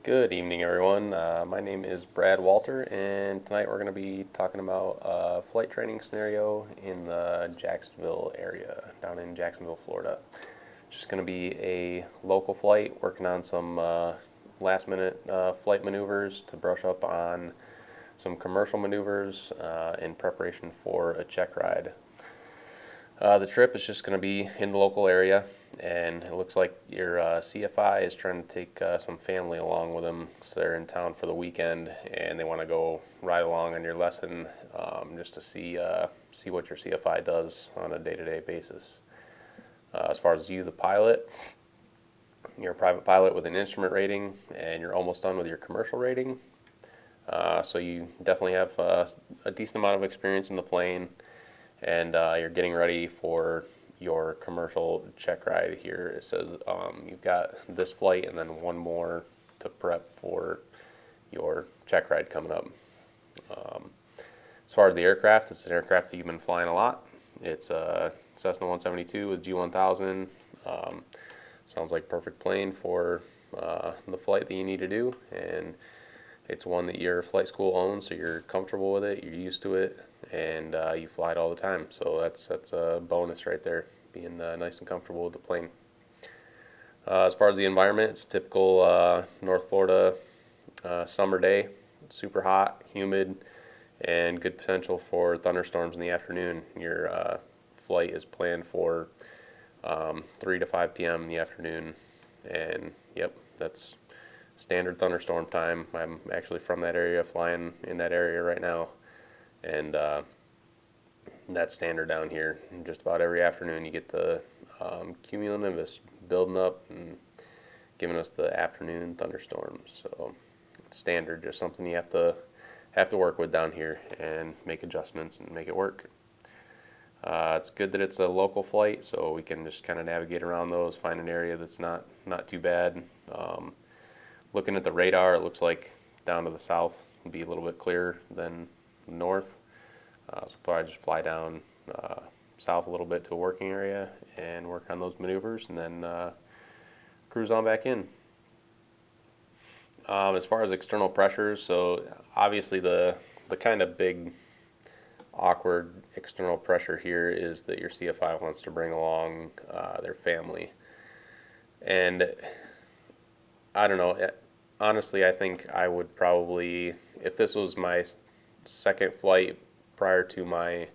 Good evening, everyone. My name is Brad Walter, and tonight we're going to be talking about a flight training scenario in the Jacksonville area, down in Jacksonville, Florida. It's just going to be a local flight, working on some last-minute flight maneuvers to brush up on some commercial maneuvers in preparation for a check ride. The trip is just going to be in the local area, and it looks like your CFI is trying to take some family along with them, so they're in town for the weekend, and they want to go ride along on your lesson just to see what your CFI does on a day-to-day basis. As far as you, the pilot, you're a private pilot with an instrument rating, and you're almost done with your commercial rating. So you definitely have a decent amount of experience in the plane, and you're getting ready for your commercial check ride here. It says you've got this flight and then one more to prep for your check ride coming up. As far as the aircraft, it's an aircraft that you've been flying a lot. It's a Cessna 172 with G1000. Sounds like perfect plane for the flight that you need to do, and it's one that your flight school owns, so you're comfortable with it, you're used to it, and you fly it all the time. So that's a bonus right there, being nice and comfortable with the plane. As far as the environment, it's a typical North Florida summer day. Super hot, humid, and good potential for thunderstorms in the afternoon. Your flight is planned for 3 to 5 p.m. in the afternoon, and yep, that's standard thunderstorm time. I'm actually from that area, flying in that area right now, and that's standard down here. Just about every afternoon you get the cumulonimbus building up and giving us the afternoon thunderstorms. So it's standard, just something you have to work with down here and make adjustments and make it work. It's good that it's a local flight, so we can just kind of navigate around those, find an area that's not too bad. Looking at the radar, it looks like down to the south will be a little bit clearer than north. So probably just fly down south a little bit to a working area and work on those maneuvers, and then cruise on back in. As far as external pressures, so obviously the kind of big awkward external pressure here is that your CFI wants to bring along their family. And I don't know, honestly, I think I would probably, if this was my second flight prior to my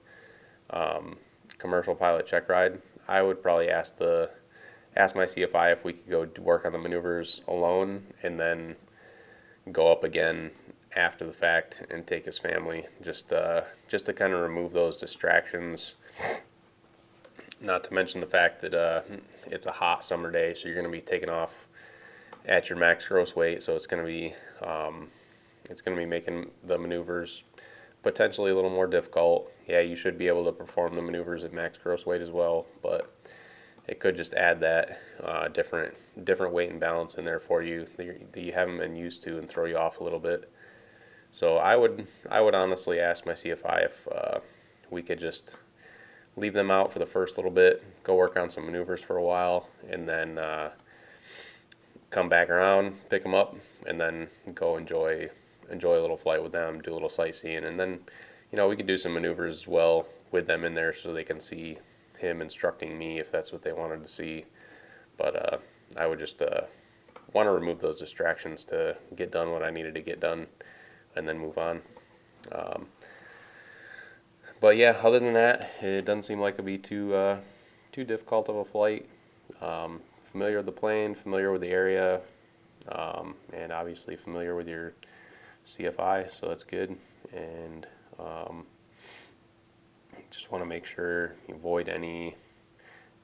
commercial pilot check ride, I would probably ask my CFI if we could go work on the maneuvers alone and then go up again after the fact and take his family, just to kind of remove those distractions. Not to mention the fact that it's a hot summer day, so you're going to be taking off at your max gross weight, so it's going to be making the maneuvers potentially a little more difficult. Yeah, you should be able to perform the maneuvers at max gross weight as well, but it could just add that different weight and balance in there for you that you haven't been used to and throw you off a little bit. So I would honestly ask my CFI if we could just leave them out for the first little bit, go work on some maneuvers for a while, and then come back around, pick them up, and then go enjoy a little flight with them, do a little sightseeing, and then we could do some maneuvers as well with them in there so they can see him instructing me if that's what they wanted to see. But I would just want to remove those distractions to get done what I needed to get done and then move on. But yeah, other than that, it doesn't seem like it'll be too difficult of a flight. Familiar with the plane, familiar with the area, and obviously familiar with your CFI, so that's good. And just want to make sure you avoid any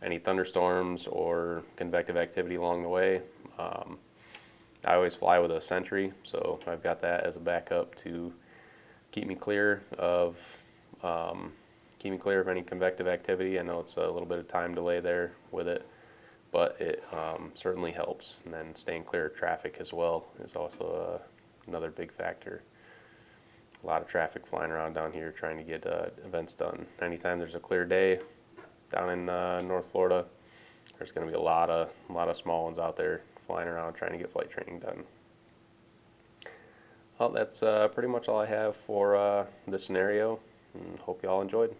thunderstorms or convective activity along the way. I always fly with a Sentry, so I've got that as a backup to keep me clear of any convective activity. I know it's a little bit of time delay there with it, but it certainly helps. And then staying clear of traffic as well is also another big factor. A lot of traffic flying around down here trying to get events done. Anytime there's a clear day down in North Florida, there's going to be a lot of small ones out there flying around trying to get flight training done. Well, that's pretty much all I have for this scenario, and hope you all enjoyed.